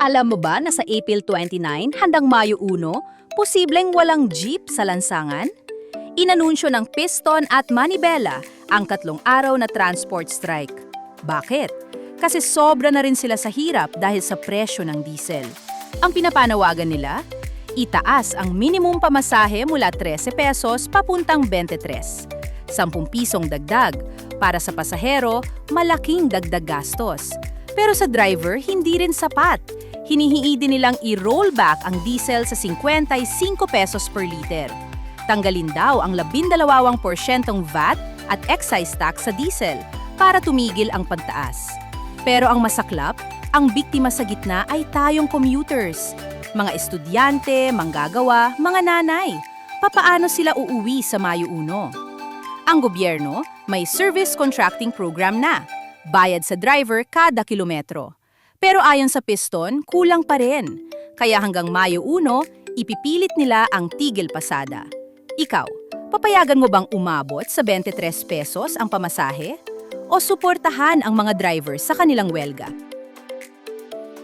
Alam mo ba na sa April 29 handang Mayo 1, posibleng walang jeep sa lansangan? Inanunsyo ng Piston at Manibela ang 3 araw na transport strike. Bakit? Kasi sobra na rin sila sa hirap dahil sa presyo ng diesel. Ang pinapanawagan nila, itaas ang minimum pamasahe mula 13 pesos papuntang 23. 10 pisong dagdag. Para sa pasahero, malaking dagdag gastos. Pero sa driver, hindi rin sapat. Hinihingi din nilang i-roll back ang diesel sa 55 pesos per liter. Tanggalin daw ang 12% VAT at excise tax sa diesel para tumigil ang pagtaas. Pero ang masaklap, ang biktima sa gitna ay tayong commuters. Mga estudyante, manggagawa, mga nanay. Papaano sila uuwi sa Mayo 1? Ang gobyerno may service contracting program na. Bayad sa driver kada kilometro. Pero ayon sa Piston, kulang pa rin. Kaya hanggang Mayo 1, ipipilit nila ang tigil pasada. Ikaw, papayagan mo bang umabot sa 23 pesos ang pamasahe? O suportahan ang mga driver sa kanilang welga?